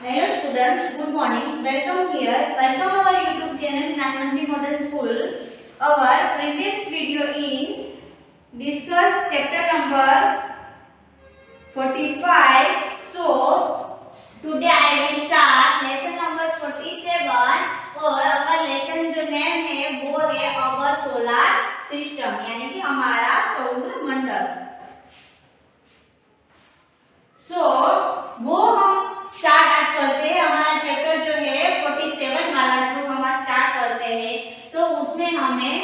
Hello students, good morning. Welcome here. Welcome our YouTube channel Gnanmanji Model School. Our previous video in discuss chapter number 45. So today I will start lesson number 47 और our lesson जो name है वो है our solar system यानी कि हमारा सौर मंडल. So वो हम स्टार्ट आज करते हैं. हमारा चैप्टर जो है 47 वाला जो हम आज स्टार्ट करते हैं. सो उसमें हमें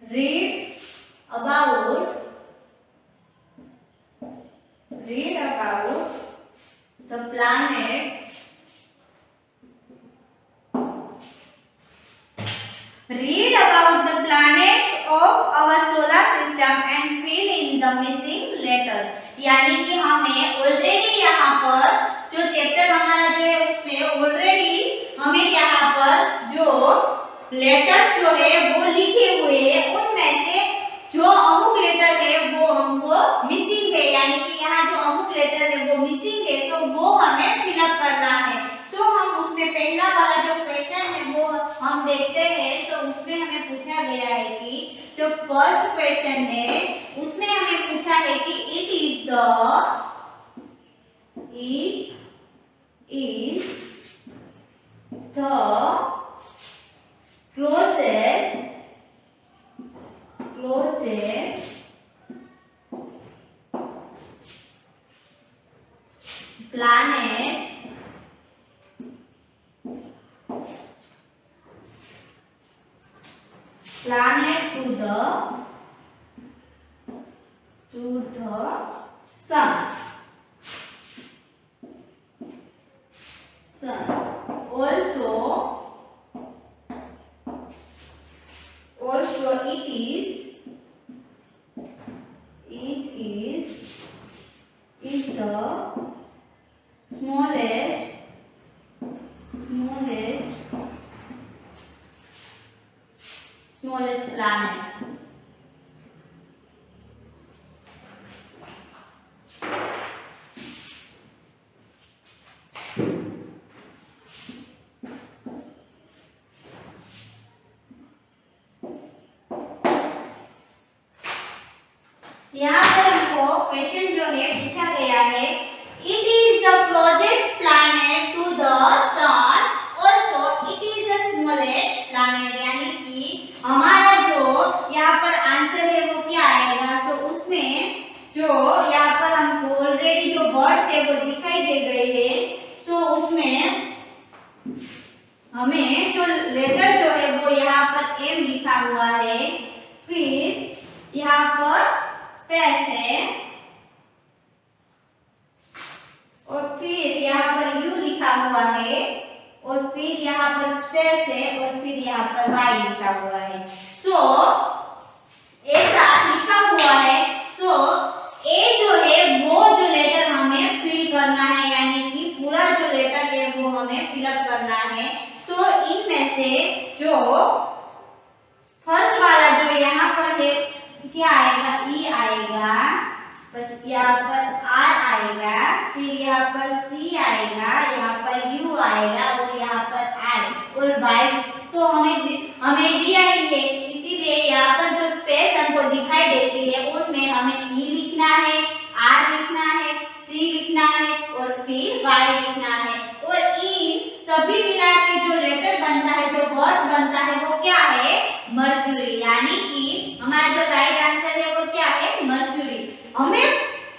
read about the planets of our solar system and fill in the missing letters. यानी कि हमें ऑलरेडी यहाँ पर जो चैप्टर हमारा जो है उसमें ऑलरेडी हमें यहाँ पर जो लेटर्स जो है वो लिखे हुए हैं. उनमें से जो अमुक लेटर है वो हमको मिसिंग है यानी कि यहाँ जो अमुक लेटर है वो मिसिंग है. तो वो हमें फिलअप करना है. सो हम उसमें पहला वाला जो क्वेश्चन है वो हम देखते हैं. तो उसमें हमें पूछा गया है कि जो फर्स्ट क्वेश्चन है उसमें हमें पूछा है कि it is the closest planet to the sun. Also it is the smallest planet. यहाँ पर हमको क्वेश्चन जो है पूछा गया है it is the closest planet to the sun. Also it is the smallest planet यानी कि हमारा जो यहाँ पर आंसर है वो क्या आएगा. तो उसमें जो यहाँ पर हमको ऑलरेडी जो वर्ड्स है वो दिखाई दे गए हैं. सो उसमें हमें जो लेटर जो है वो यहाँ पर एम लिखा हुआ है. फिर यहाँ पर स्पेस है और फिर यहाँ पर यू लिखा हुआ है और फिर यहाँ पर स्पेस है और फिर यहाँ पर वाई लिखा हुआ है. सो ऐसा लिखा हुआ है. सो ए जो है वो जो लेटर हमें फिल करना है यानी कि पूरा जो लेटर है वो हमें फिलअप करना है. सो इनमें से जो फर्स्ट वाला जो यहाँ पर है क्या आएगा, ई आएगा, यहाँ पर आर आएगा, फिर यहाँ पर सी आएगा, यहाँ पर यू आएगा और यहाँ पर आई और वाई. तो हमें दिया ही है इसीलिए यहाँ पर जो स्पेस हमको दिखाई देती है उनमें हमें ई लिखना है, आर लिखना है, सी लिखना है और फिर वाई लिखना है. और इन सभी मिला के जो लेटर बनता है, जो वर्ड बनता है वो क्या है, मर्क्यूरी. यानी कि हमारा जो राइट आंसर है वो क्या है, मर्क्यूरी. हमें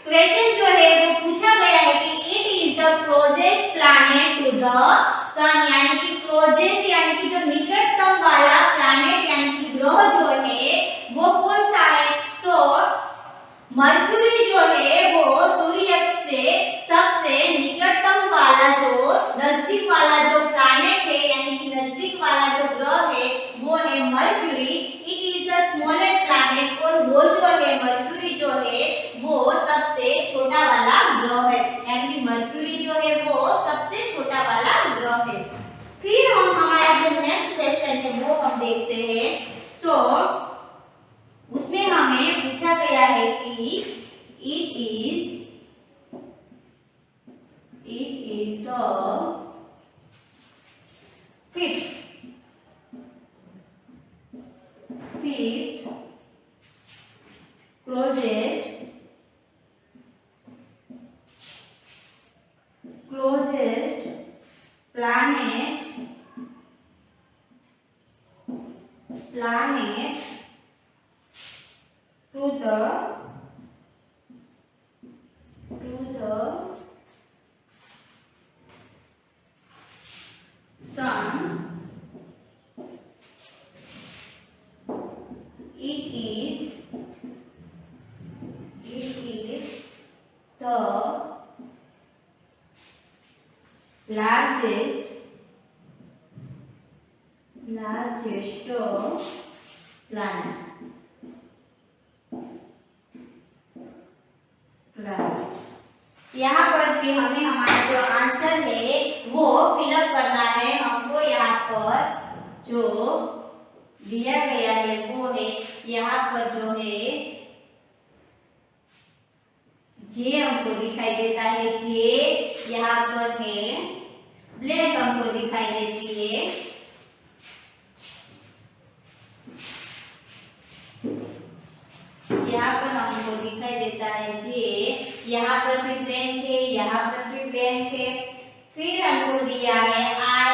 क्वेश्चन जो है वो पूछा गया है कि it is the closest planet to the sun यानी कि क्लोजेस्ट यानी कि जो निकटतम वाला प्लैनेट यानी कि ग्रह जो है वो कौन सा है. सो मर्क्यूरी जो है वो सूर्य से सबसे निकटतम वाला जो नजदीक वाला जो प्लैनेट है यानी कि नजदीक वाला जो ग्रह है वो है mercury. It is the smallest planet और वो जो है मर्क्यूरी जो है वो सबसे छोटा वाला ग्रह है यानी कि मर्क्यूरी जो है वो सबसे छोटा वाला ग्रह है. फिर हम हमारा जो नेक्स्ट क्वेश्चन है वो हम देखते हैं. सो उसमें हमें पूछा गया है कि it is closest planet to the sun. It is the largest planet. यहाँ पर भी हमें हमारा जो आंसर है वो फिलअप करना है। हमको यहाँ पर जो दिया गया है वो है, यहाँ पर जो है जे हमको दिखाई देता है, जे यहाँ पर है, ब्लैक हमको दिखाई देती है, यहाँ पर हमको दिखाई देता है जे, यहाँ पर भी ब्लैंक है, यहाँ पर भी ब्लैंक है, फिर हमको दिया है आई,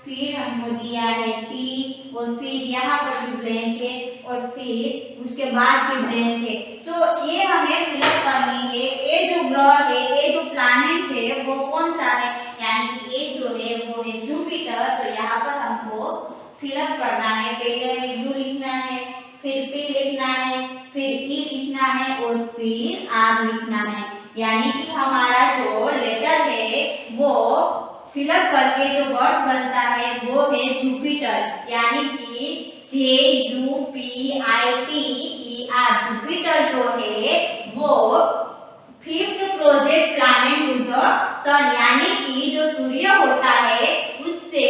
फिर हमको दिया है टी, और फिर यहाँ पर भी ब्लैंक है, और फिर उसके बाद भी ब्लैंक है। तो ये हमें फिलअप करनी है। ये जो ग्रह है, ये जो प्लैनेट है वो कौन सा है, यानी कि ये जो है वो है जुपिटर। तो यहाँ पर हमको फिलअप करना है। पहले हमें यू लिखना है, फिर पी लिखना है, फिर ई लिखना है, और फिर आर लिखना है। यानी कि हमारा जो लेटर है वो फिलअप करके जो वर्ड्स बनता है वो है जुपिटर, यानी कि JUPITER। जुपिटर जो है वो 5th closest planet to the sun, यानी कि जो सूर्य होता है उससे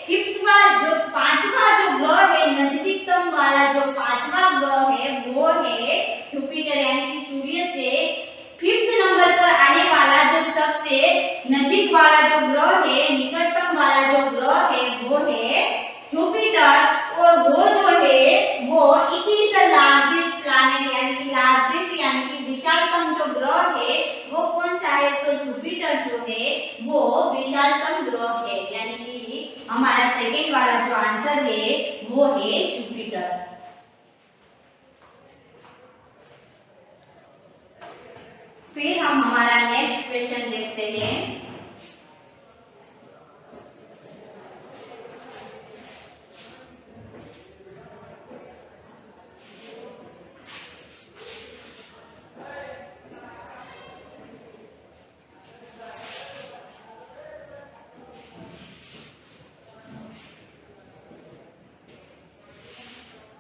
5वां जो 5वां जो ग्रह है, नजदीकतम वाला जो 5वां ग्रह है वो है जुपिटर। यानी कि सूर्य से 5th नंबर पर आने वाला जो सबसे नजीक वाला जो ग्रह है, निकटतम वाला जो ग्रह है वो है जुपिटर। और वो जो है वो it is the largest planet, यानी कि लार्जेस्ट यानी कि विशालतम जो ग्रह है वो कौन सा है, तो जुपिटर जो है वो विशालतम ग्रह है। यानी कि हमारा सेकंड वाला जो आंसर है वो है जुपिटर। फिर हम हमारा नेक्स्ट क्वेश्चन देखते हैं।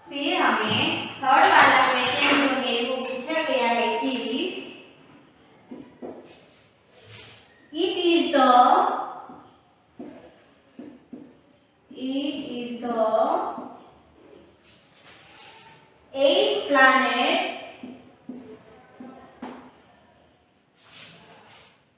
फिर हमें थर्ड वाला क्वेश्चन जो है वो पूछा गया है कि it is the 8th planet of our solar system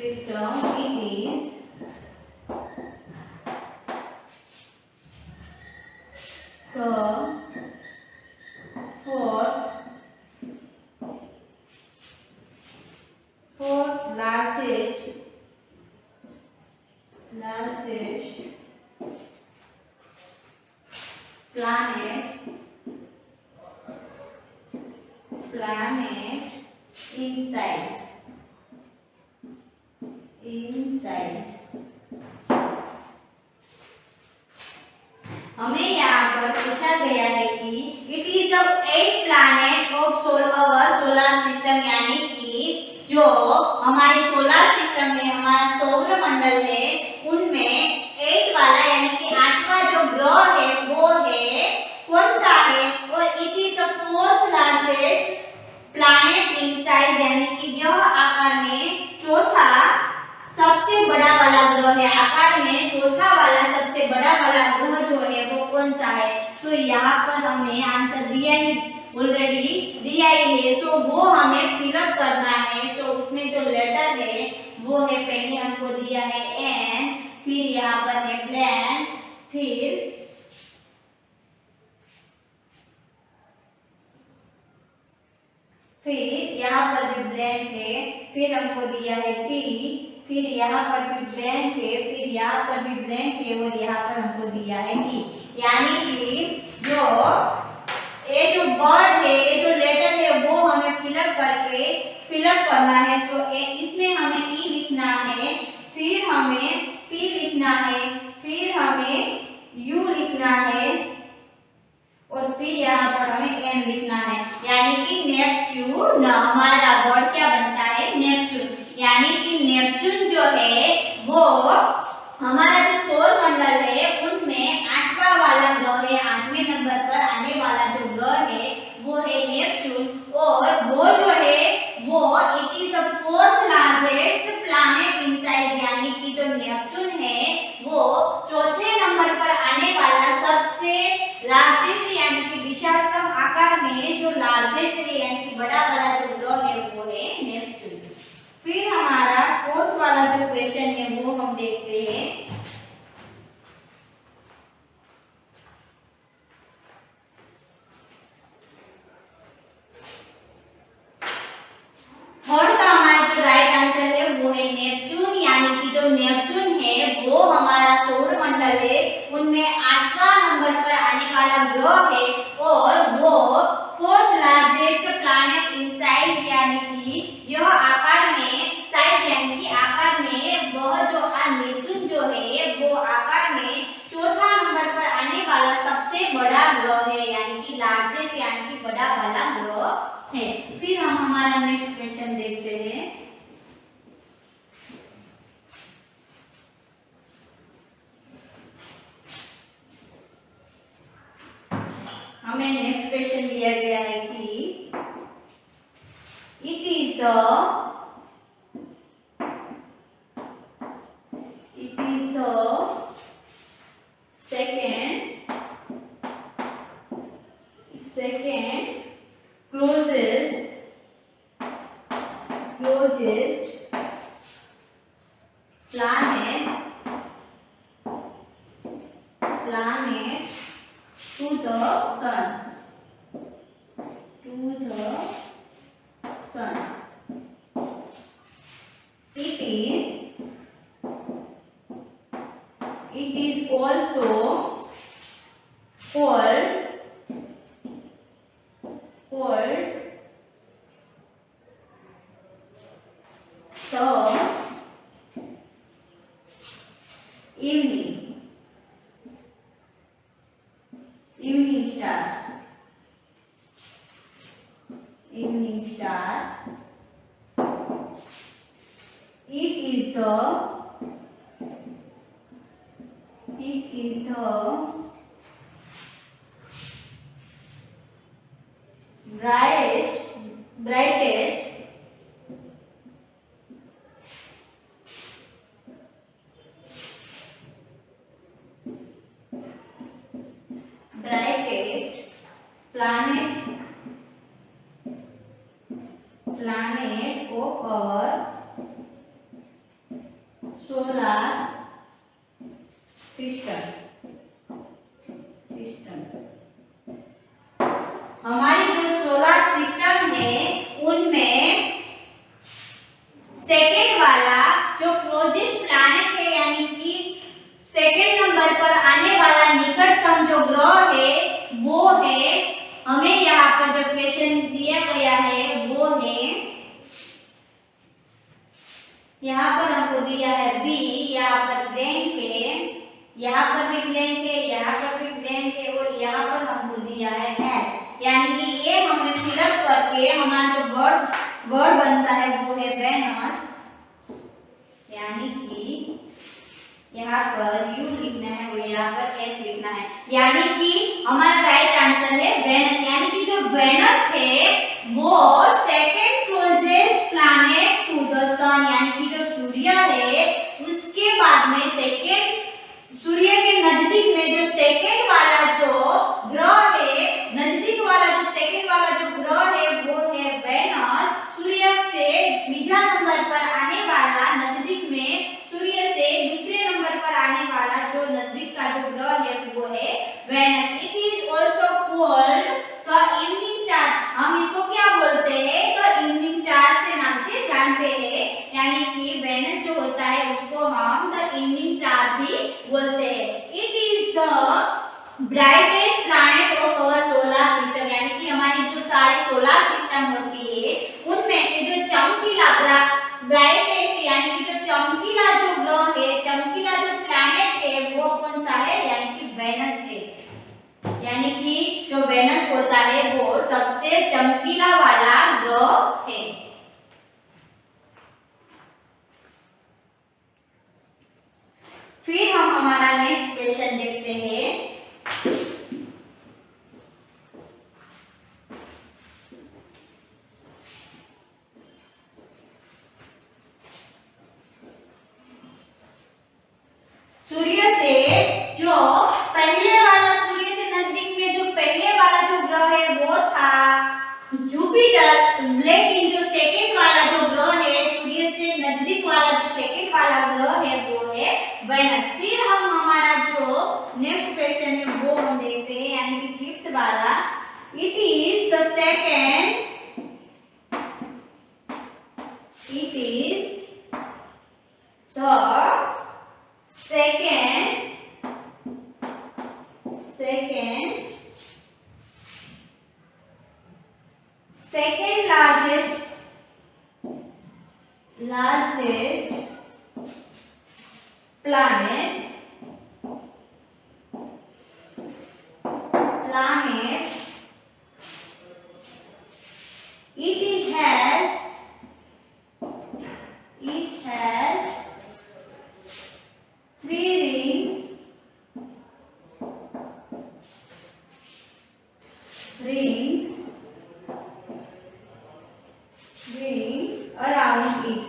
it is the fourth largest planet in size। हमें यहाँ पर पूछा गया है कि it is the 8th planet of our solar system, यानी कि जो हमारे सोलर सिस्टम में हमारा सौर मंडल है उनमें 8 वाला यानी कि 8वां जो ग्रह है वो है कौन सा है, और it is the 4th largest planet in size, यानी कि यह आकार में चौथा सबसे बड़ा वाला ग्रह है, आकार में चौथा वाला सबसे बड़ा वाला ग्रह जो है वो कौन सा है। तो यहाँ पर हमें आंसर दिया ही ऑलरेडी दिया ही है, तो वो हमें फिलअप करना है। तो उसमें जो लेटर है वो है, पहले हमको दिया है एन, फिर यहाँ पर है ब्लैंक, फिर यहाँ पर भी ब्लैंक है, फिर हमको दिया है टी, फिर यहाँ पर भी ब्लैंक है, फिर यहाँ पर भी ब्लैंक है और यहाँ पर हमको दिया है ई। यानी कि जो ये जो वर्ड है, ये जो लेटर है वो हमें फिलअप करना है। तो इसमें हमें ई लिखना है, फिर हमें पी लिखना है, फिर हमें यू लिखना है और फिर यहाँ पर हमें एन लिखना है। यानी कि नेपच्यून, हमारा वर्ड क्या बनता है, नेपच्यून। यानी कि नेपच्यून जो है वो हमारा जो सौर मंडल है उनमें 8वां वाला ग्रह है, 8वें नंबर पर आने वाला जो ग्रह है वो है नेपच्यून। और वो जो है वो it is the 4th largest planet in size. यानी कि जो नेपच्यून है वो चौथे नंबर पर आने वाला सबसे लार्जेस्ट यानी कि विशालतम आकार में जो लार्जेस्ट है यानी कि बड़ा वाला जो ग्रह है वो है नेपच्यून। फिर हमारा 4th वाला जो क्वेश्चन है वो हम देखते हैं। थर्ड का हमारा जो राइट आंसर है वो है नेपच्यून। यानी कि जो नेपच्यून है वो हमारा सौर मंडल है उनमें 8वां नंबर पर आने वाला ग्रह है और वो 4th largest planet in size. यानी कि यह आकार में साइज यानी कि आकार में वह जो नेपच्यून जो है वो आकार में चौथा नंबर पर आने वाला सबसे बड़ा ग्रह है। यानी कि लार्जेस्ट यानी कि बड़ा वाला ग्रह है। फिर हम हमारा नेक्स्ट क्वेश्चन देखते हैं। हमें नेक्स्ट क्वेश्चन दिया गया है कि it is the second closest planet to the sun. It is also called the evening star. It is the brightest planet of our solar system. हमारी जो सोलर सिस्टम है उनमें सेकेंड वाला जो क्लोजेस्ट प्लैनेट है यानी कि सेकेंड नंबर पर आने वाला निकटतम जो ग्रह है वो है, हमें यहाँ पर जो क्वेश्चन दिया गया है वो है, यहाँ पर हमको दिया है बी, यहाँ पर ब्लैंक है, यहाँ पर भी ब्लैंक है, यहाँ पर भी ब्लैंक है और यहाँ पर हमको दिया है एस। यानी कि ये हमें फिलअप करके हमारा जो वर्ड बनता है वो है वेनस। यानी कि यहाँ पर यू लिखना है और यहाँ पर एस लिखना है। यानी कि हमारा राइट आंसर है वेनस। यानी कि जो वेनस है वो second closest planet to the sun यानी कि जो सूर्य है उसके बाद में सेकेंड सूर्य के नजदीक में जो सेकेंड वाला जो ग्रह है, नजदीक वाला जो सेकेंड वाला जो ग्रह है वो है वेनस। सूर्य से बीजा नंबर पर आने वाला, नजदीक में सूर्य से दूसरे नंबर पर आने वाला जो नजदीक का जो ग्रह है वो है Venus. It is also called the evening star. हम इसको क्या बोलते हैं? द इवनिंग स्टार से नाम से जानते हैं, यानी कि वेनस जो होता है उसको हम द इवनिंग स्टार भी बोलते हैं। It is the brightest planet of our solar system, यानी कि हमारी जो सारी सोलर सिस्टम होती है उनमें से जो चमकीला ब्राइटेस्ट यानी कि जो चमकीला जो ग्रह है, चमकीला जो प्लैनेट है वो कौन सा है? यानी कि वेनस है। यानी कि जो वेनस होता है वो सबसे चमकीला वाला ग्रह है। फिर हम हमारा नेक्स्ट क्वेश्चन देखते हैं। सूर्य से जो पहले वाला, सूर्य से नजदीक में जो पहले वाला जो ग्रह है वो था जुपिटर, लेकिन जो सेकंड वाला जो ग्रह है, सूर्य से नजदीक वाला जो सेकंड वाला ग्रह है वो है वेनस। फिर हम हमारा जो नेक्स्ट क्वेश्चन है वो हम देखते हैं, यानी कि फिफ्थ वाला। It is the second, it is the second largest planet it has three rings around it,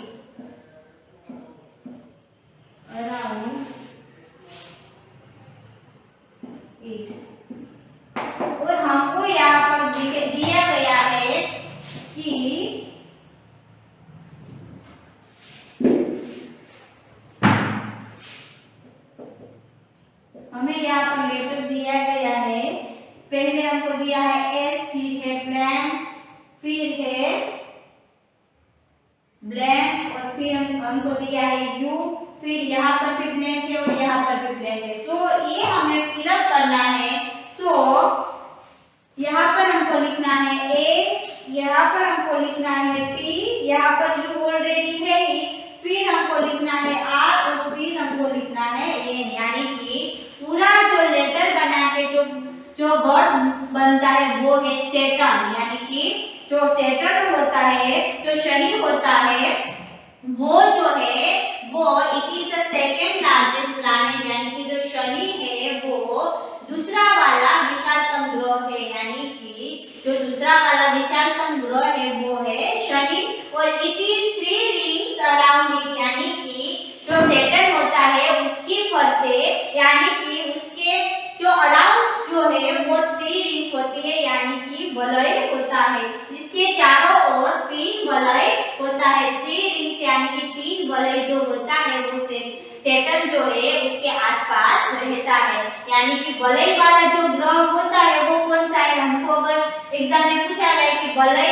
और हमको यहाँ पर दिया गया है कि हमें यहाँ पर लेटर दिया गया है। पहले हमको दिया है एस, फिर है ब्लैंक, फिर है ब्लैंक, और फिर हमको दिया है यू, फिर यहाँ पर भी ब्लैंक है और यहाँ पर भी ब्लैंक है। तो ये हमें फिलअप करना है। तो यहाँ पर हमको लिखना है ए, यहाँ पर हमको लिखना है टी, यहाँ पर यू ऑलरेडी है ही, फिर हमको लिखना है आर और फिर हमको लिखना है एन, यानी कि पूरा जो लेटर बना के जो वर्ड बनता है वो है सैटर्न। यानी कि जो सैटर्न होता है, जो शनि होता है, वो जो है वो it is the second largest planet, यानी कि जो शनि है वो दूसरा वाला विशालतम ग्रह है। यानी कि जो दूसरा वाला विशालतम ग्रह है वो है शनि, और it is three rings around it, यानी कि जो सैटर्न होता है उसकी फरते, यानी कि उसके जो अराउंड जो है वो थ्री रिंग्स होती है, यानी कि वलय होता है। इसके चारों ओर तीन वलय होता है, थ्री रिंग्स यानी कि तीन वलय जो होता है वो सैटर्न जो है उसके आसपास रहता है। यानी कि वलय वाला जो ग्रह होता है वो कौन सा है? हमको अगर एग्जाम में पूछा गया कि वलय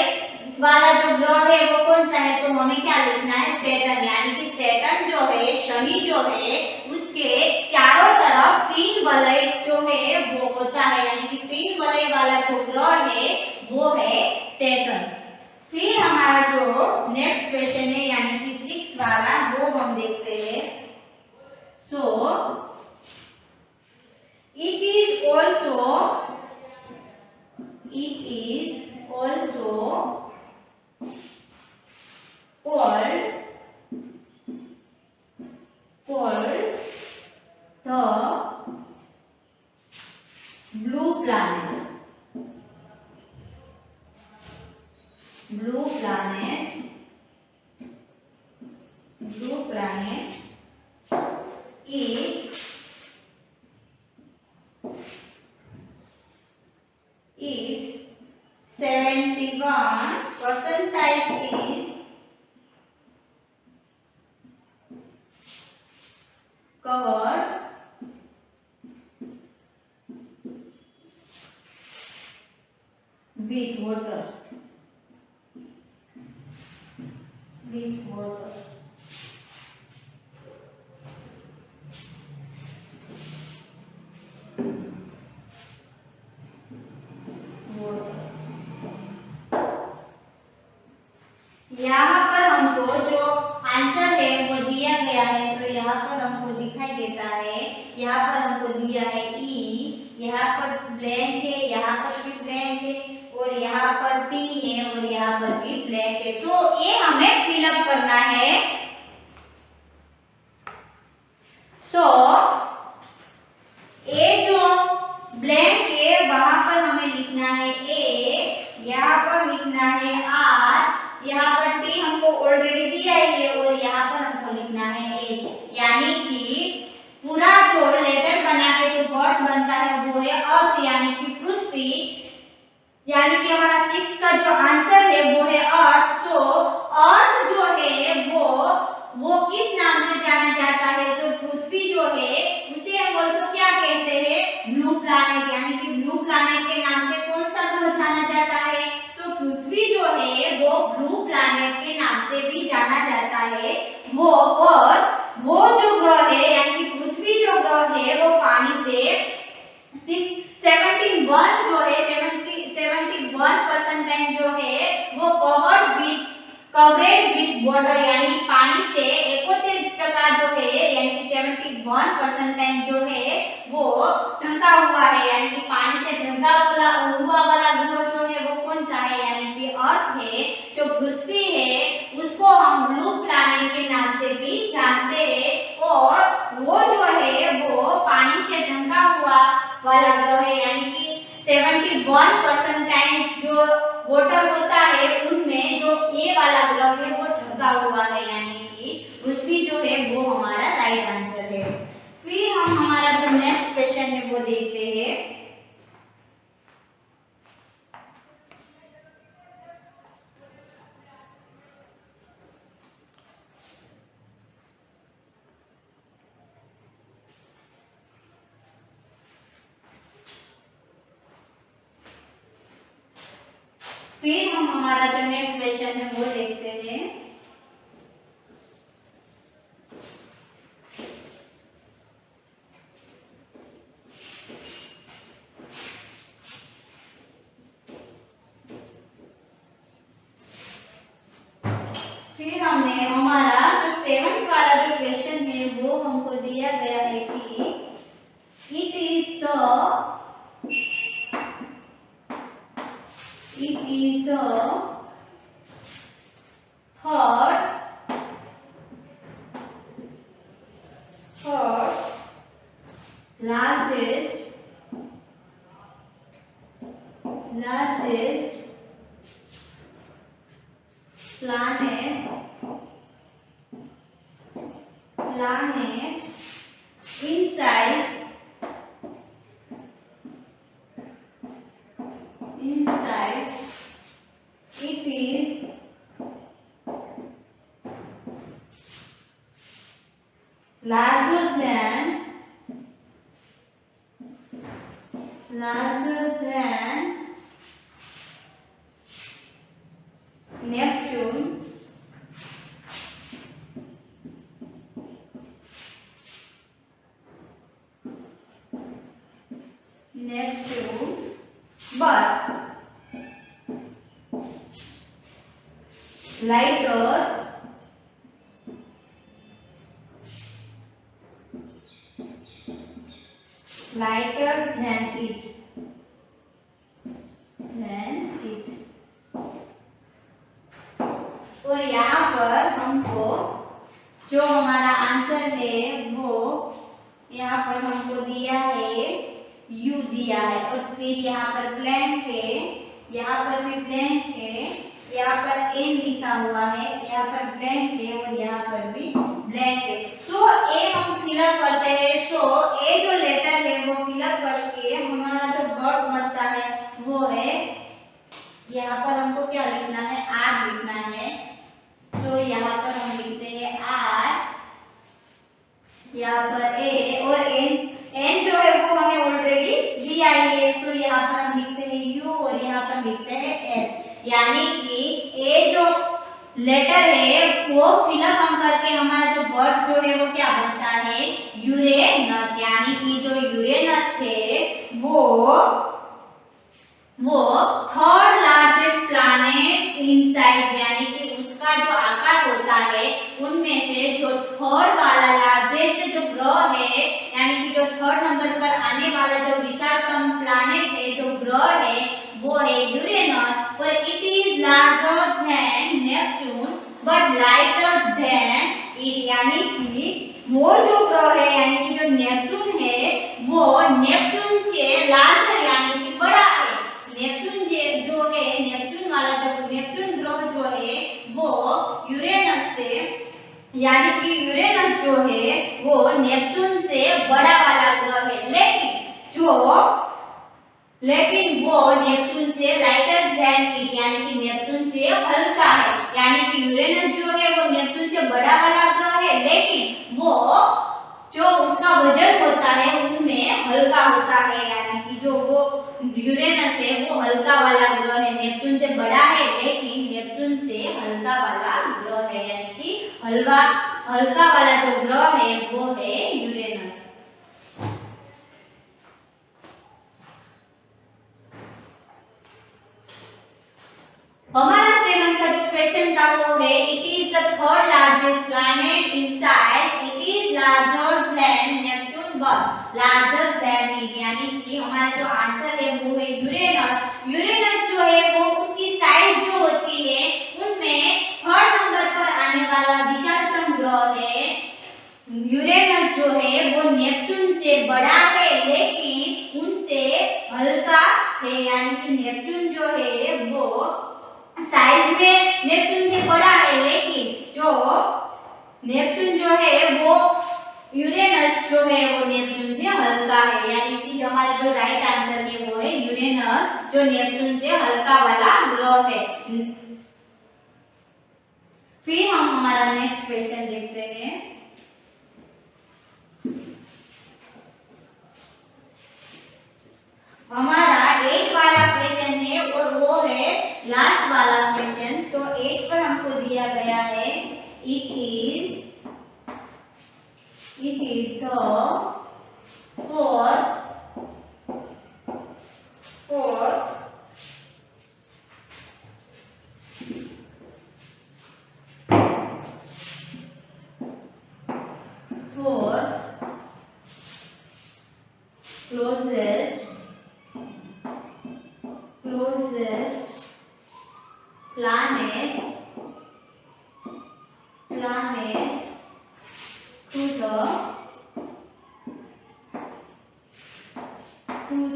वाला जो ग्रह है वो कौन सा है, तो हमें क्या लिखना है? सैटर्न। यानी कि सैटर्न जो है, शनि जो है, उसके चारों तरफ तीन वलय जो है वो होता है, यानी कि तीन वलय वाला जो ग्रह है वो है सैटर्न। फिर हमारा जो नेक्स्ट क्वेश्चन है यानी कि 6 वाला वो हम देखते हैं। सो it is also called the blue planet. Blue planet 71 percentage is covered with water. With water. यहाँ पर हमको जो आंसर है वो दिया गया है, तो यहाँ पर हमको दिखाई देता है, यहाँ पर हमको दिया है ई, यहाँ पर ब्लैंक है, यहाँ पर भी ब्लैंक है, और यहाँ पर टी है, और यहाँ पर भी ब्लैंक है। तो ये हमें फिलअप करना है। सो ए जो ब्लैंक है वहां पर हमें लिखना है ए, यहाँ पर लिखना है आर, यहाँ पर टी हमको ऑलरेडी दिया है, और यहाँ पर हमको लिखना है ए। यानी कि पूरा जो लेटर बना के जो वर्ड्स बनता है वो है अर्थ, यानी कि पृथ्वी, यानी कि हमारा 6 का जो आंसर है वो है अर्थ। सो अर्थ जो है वो किस नाम से जाना जाता है? जो पृथ्वी जो है उसे हम बोलते क्या कहते हैं? ब्लू प्लैनेट, यानी कि ब्लू प्लैनेट के नाम से कौन सा ग्रह जाना जाता है? तो पृथ्वी जो है वो ब्लू प्लैनेट के नाम से भी जाना जाता है। वो जो ग्रह है, यानी कि पृथ्वी जो ग्रह है वो पानी से 71 जो है 71% जो है वो कवरेड विद वाटर, यानी पानी से 71% जो है, यानी कि 71% जो है वो ढका हुआ है, यानी कि पानी से ढका हुआ वाला ग्रह जो है वो कौन सा है? यानी कि अर्थ है। जो पृथ्वी है उसको हम ब्लू प्लैनेट के नाम से भी जानते हैं, और वो जो है वो पानी से ढका हुआ वाला ग्रह है, यानी कि 71% जो वाटर होता है उनमें जो ए वाला ग्रह है वो ढका हुआ है, यानी कि पृथ्वी जो है वो हमारा राइट आंसर है। फिर हम हमारा जो नेक्स्ट क्वेश्चन है वो देखते हैं। फिर हम हमारा जो नेक्स्ट क्वेश्चन है वो देखते हैं। फिर हमने हमारा जो 7th वाला जो क्वेश्चन है वो हमको दिया गया है कि it is the third largest planet in size it is larger than Neptune, but lighter than it. और यहाँ पर हमको जो हमारा आंसर है वो यहाँ पर हमको दिया है U दिया है, और फिर यहाँ पर ब्लैंक है, यहाँ पर भी ब्लैंक है, यहाँ पर N लिखा हुआ है, यहाँ पर ब्लैंक है, और यहाँ पर भी ब्लैंक है। सो ए हम फिलअप करते हैं। सो ए जो लेटर है वो फिलअप करके हमारा जो वर्ड बनता है वो है यहाँ पर ए और एन जो है वो हमें ऑलरेडी दिया ही है, तो यहाँ पर हम लिखते हैं यू और यहाँ पर लिखते हैं एस, यानी कि ए जो लेटर है वो फिलअप हम करके हमारा जो वर्ड जो है वो क्या बनता है, यूरेनस, यानी कि जो यूरेनस है वो third largest planet in size, यानी कि उसका जो आकार होता है उनमें से जो थर्ड वाला लार्जेस्ट जो ग्रह है, यानी कि जो थर्ड नंबर पर आने वाला जो विशालतम प्लैनेट है, जो ग्रह है वो है यूरेनस, और it is larger than Neptune but lighter than it, यानी कि वो जो ग्रह है यानी कि जो नेपच्यून है वो नेपच्यून से लार्जर यानी कि बड़ा है। नेपच्यून जो है नेपच्यून वाला जो नेपच्यून ग्रह जो है वो यूरेनस से, यानी कि यूरेनस जो है वो नेपच्यून से बड़ा वाला ग्रह है, लेकिन वो नेपच्यून से लाइटर देन इट, यानी कि नेपच्यून से हल्का है, यानी कि यूरेनस जो है वो नेपच्यून से बड़ा वाला ग्रह है, लेकिन वो जो उसका वजन होता है उनमें हल्का होता है, यानी कि जो वो यूरेनस है वो हल्का वाला ग्रह है, नेपच्यून से बड़ा है लेकिन नेपच्यून से हल्का वाला ग्रह है, यानी कि हल्का वाला जो ग्रह है वो है यूरेनस। हमारा 7 का जो क्वेश्चन था वो है it is the third largest planet in size, it is larger than Neptune but larger than it, यानी कि हमारा जो आंसर है वो है यूरेनस। यूरेनस जो है वो उसकी साइज जो होती है उनमें थर्ड नंबर पर आने वाला विशालतम ग्रह है। यूरेनस जो है वो नेपच्यून से बड़ा है लेकिन उनसे हल्का है, यानी कि नेपच्यून जो है वो साइज में नेपच्यून से बड़ा है लेकिन जो नेपच्यून जो है वो यूरेनस जो है वो नेपच्यून से हल्का है, यानी कि हमारा जो राइट आंसर है वो है यूरेनस जो नेपच्यून से हल्का वाला ग्रह है। फिर हम हमारा नेक्स्ट क्वेश्चन देखते हैं। हमारा 8 वाला क्वेश्चन है और वो है लास्ट वाला क्वेश्चन। तो 8 पर हमको दिया गया है it is the fourth closest planet to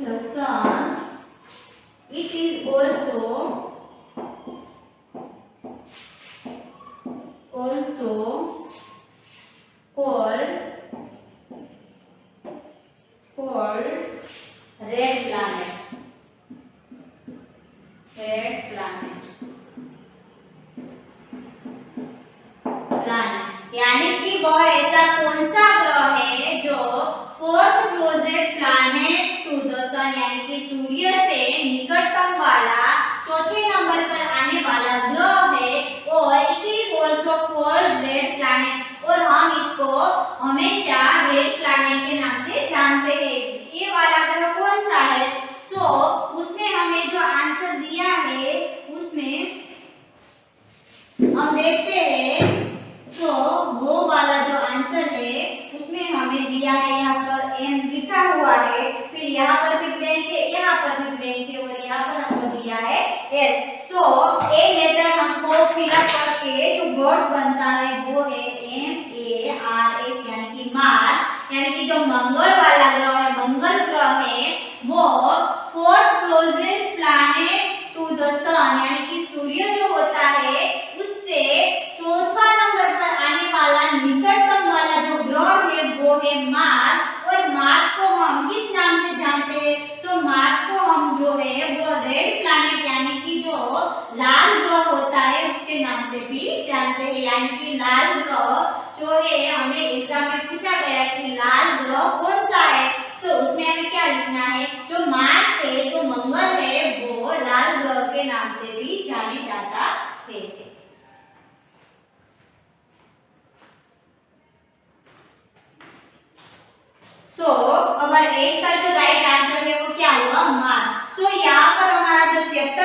the sun. It is also called red planet. यानी कि वह ऐसा कौन सा ग्रह है जो fourth closest planet to the sun, यानी कि सूर्य से निकटतम वाला चौथे नंबर पर आने वाला ग्रह है, और it is also called red planet, और हम इसको हमेशा रेड प्लैनेट के नाम से जानते हैं। ये वाला ग्रह कौन सा है? उसमें हमें जो आंसर दिया है उसमें हम देखते हैं, तो वो वाला जो आंसर है उसमें हमें दिया है यहाँ पर एम लिखा हुआ है, फिर यहाँ पर भी ब्लैंक है, यहाँ पर भी ब्लैंक है, और यहाँ पर हमको दिया है एस। ए लेटर हमको फिलअप करके जो वर्ड बनता है वो है MARS, यानी कि मार्स, यानी कि जो मंगल वाला ग्रह है, मंगल ग्रह है वो fourth closest planet to the sun, यानी कि सूर्य जो होता है उससे चौथा नंबर पर आने वाला निकटतम वाला जो ग्रह है वो है मार्स, और मार्स को हम किस नाम से जानते हैं? तो मार्स को हम जो है वो रेड प्लैनेट, यानी कि जो लाल ग्रह होता है उसके नाम से भी जानते हैं, यानी कि लाल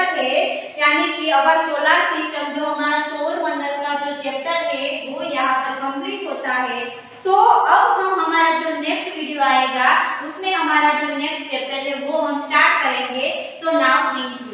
चैप्टर है, यानी कि अवर सोलर सिस्टम, जो हमारा सौर मंडल का जो चैप्टर है वो यहाँ पर कंप्लीट होता है। सो अब हम हमारा जो नेक्स्ट वीडियो आएगा उसमें हमारा जो नेक्स्ट चैप्टर है वो हम स्टार्ट करेंगे। So now thank you.